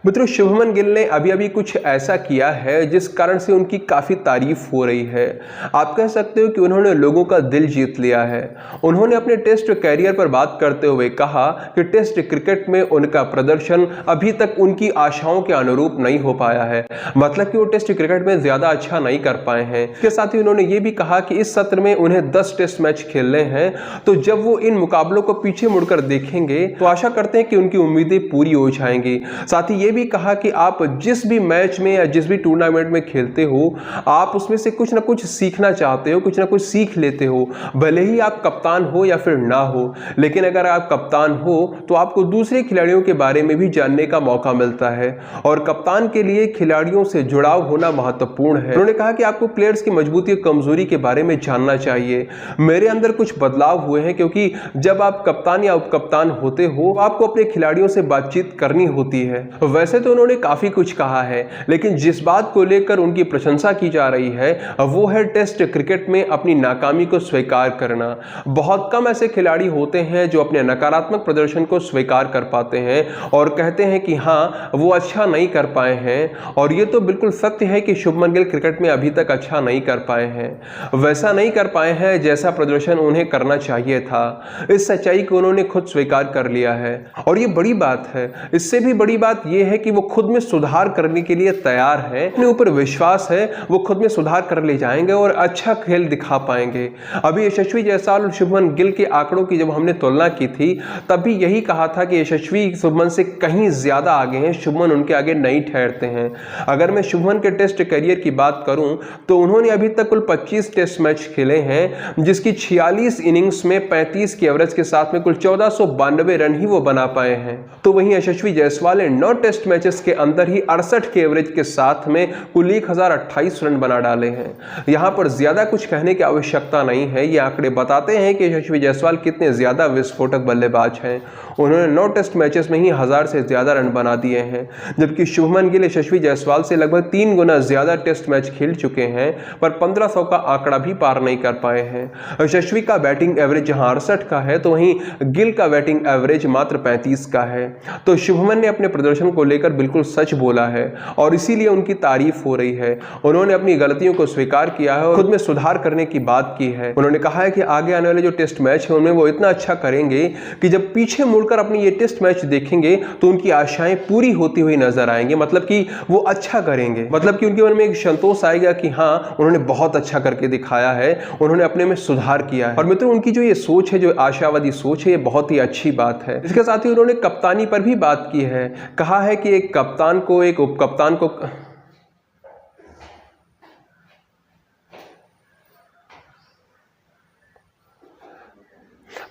मित्रों, शुभमन गिल ने अभी अभी कुछ ऐसा किया है जिस कारण से उनकी काफ़ी तारीफ हो रही है। आप कह सकते हो कि उन्होंने लोगों का दिल जीत लिया है। उन्होंने अपने टेस्ट कैरियर पर बात करते हुए कहा कि टेस्ट क्रिकेट में उनका प्रदर्शन अभी तक उनकी आशाओं के अनुरूप नहीं हो पाया है, मतलब कि वो टेस्ट क्रिकेट में ज़्यादा अच्छा नहीं कर पाए हैं। इसके साथ ही उन्होंने ये भी कहा कि इस सत्र में उन्हें 10 टेस्ट मैच खेलने हैं, तो जब वो इन मुकाबलों को पीछे मुड़कर देखेंगे तो आशा करते हैं कि उनकी उम्मीदें पूरी हो जाएंगी। साथ ही ये भी कहा कि आप जिस भी मैच में या जिस भी टूर्नामेंट में खेलते हो, आप उसमें से कुछ ना कुछ सीखना चाहते हो, कुछ ना कुछ सीख लेते हो, भले ही आप कप्तान हो या फिर ना हो। लेकिन अगर आप कप्तान हो तो आपको दूसरे खिलाड़ियों के बारे में भी जानने का मौका मिलता है, और कप्तान के लिए खिलाड़ियों से जुड़ाव होना महत्वपूर्ण है। उन्होंने कहा कि आपको प्लेयर्स की मजबूती और कमजोरी के बारे में जानना चाहिए। मेरे अंदर कुछ बदलाव हुए हैं, क्योंकि जब आप कप्तान या उप कप्तान होते हो, आपको अपने खिलाड़ियों से बातचीत करनी होती है। वैसे तो उन्होंने काफी कुछ कहा है, लेकिन जिस बात को लेकर उनकी प्रशंसा की जा रही है वो है टेस्ट क्रिकेट में अपनी नाकामी को स्वीकार करना। बहुत कम ऐसे खिलाड़ी होते हैं जो अपने नकारात्मक प्रदर्शन को स्वीकार कर पाते हैं और कहते हैं कि हाँ, वो अच्छा नहीं कर पाए हैं। और ये तो बिल्कुल सत्य है कि शुभमन गिल क्रिकेट में अभी तक अच्छा नहीं कर पाए हैं, वैसा नहीं कर पाए हैं जैसा प्रदर्शन उन्हें करना चाहिए था। इस सच्चाई को उन्होंने खुद स्वीकार कर लिया है, और ये बड़ी बात है। इससे भी बड़ी बात यह है कि वो खुद में सुधार करने के लिए तैयार है, अपने ऊपर विश्वास है, वो खुद में सुधार कर ले जाएंगे और अच्छा खेल दिखा पाएंगे। अभी यशस्वी जायसवाल और शुभमन गिल के आंकड़ों की जब हमने तुलना की थी, तब भी यही कहा था कि यशस्वी शुभमन से कहीं ज्यादा आगे हैं, शुभमन उनके आगे नहीं ठहरते हैं। अगर मैं शुभमन के टेस्ट करियर की बात करूं तो उन्होंने अभी तक कुल 25 टेस्ट मैच खेले हैं, जिसकी 46 इनिंग्स में 35 की एवरेज के साथ में कुल 1492 रन ही वो बना पाए हैं। तो वहीं यशस्वी जायसवाल ने 9 टेस्ट मैचेस के अंदर ही 68 के एवरेज के साथ में कुल 1028 रन बना डाले हैं। यहां पर ज्यादा कुछ कहने की आवश्यकता नहीं है, ये आंकड़े बताते हैं कि यशस्वी जायसवाल कितने ज्यादा विस्फोटक बल्लेबाज हैं। उन्होंने 9 टेस्ट मैचेस में ही 1000 से ज्यादा रन बना दिए हैं, जबकि शुभमन गिल यशस्वी जायसवाल से लगभग 3 गुना ज्यादा टेस्ट मैच खेल चुके हैं, पर 1500 का आंकड़ा भी पार नहीं कर पाए हैं। यशस्वी का बैटिंग एवरेज जहां 68 का है, तो वहीं गिल का बैटिंग एवरेज मात्र 35 का है। तो शुभमन ने अपने प्रदर्शन को लेकर बिल्कुल सच बोला है, और इसीलिए उनकी तारीफ हो रही है। उन्होंने अपनी गलतियों को स्वीकार किया है और खुद में सुधार करने की बात की है। उन्होंने कहा है कि आगे आने वाले जो टेस्ट मैच है उनमें वो इतना अच्छा करेंगे कि जब पीछे मुड़कर अपनी ये टेस्ट मैच देखेंगे तो उनकी आशाएं पूरी होती हुई नजर आएंगे, मतलब कि वो अच्छा करेंगे, मतलब कि उनके मन में एक संतोष आएगा कि हाँ, उन्होंने बहुत अच्छा करके दिखाया है, उन्होंने अपने में सुधार किया है। और मित्रों, उनकी जो ये सोच है, जो आशावादी सोच है, ये बहुत ही अच्छी बात है। इसके साथ ही उन्होंने कप्तानी पर भी बात की है। कहा है कि एक कप्तान को एक उप कप्तान को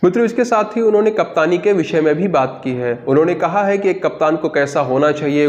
मित्रों, इसके साथ ही उन्होंने कप्तानी के विषय में भी बात की है। उन्होंने कहा है कि एक कप्तान को कैसा होना चाहिए,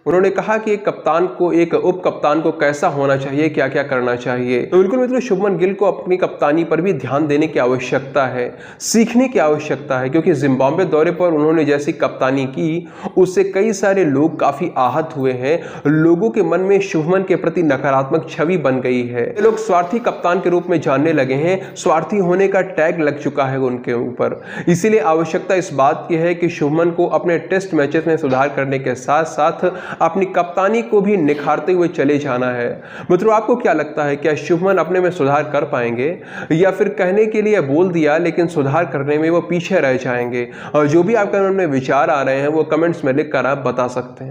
उन्होंने कहा कि एक कप्तान को एक उप कप्तान को कैसा होना चाहिए, क्या क्या करना चाहिए। तो बिल्कुल मित्रों, शुभमन गिल को अपनी कप्तानी पर भी ध्यान देने की आवश्यकता है, सीखने की आवश्यकता है, क्योंकि जिम्बाब्वे दौरे पर उन्होंने जैसी कप्तानी की उससे कई सारे लोग काफी आहत हुए हैं। लोगों के मन में शुभमन के प्रति नकारात्मक छवि बन गई है। लोग स्वार्थी कप्तान के रूप में जानने लगे हैं, स्वार्थी होने का टैग लग चुका है उनके ऊपर। इसीलिए आवश्यकता इस बात की है कि शुभमन को अपने टेस्ट मैचेस में सुधार करने के साथ साथ अपनी कप्तानी को भी निखारते हुए चले जाना है। मित्रों, आपको क्या लगता है, क्या शुभमन अपने में सुधार कर पाएंगे, या फिर कहने के लिए बोल दिया लेकिन सुधार करने में वो पीछे रह जाएंगे? और जो भी आपके मन में विचार आ रहे हैं वो कमेंट्स में लिखकर आप बता सकते हैं।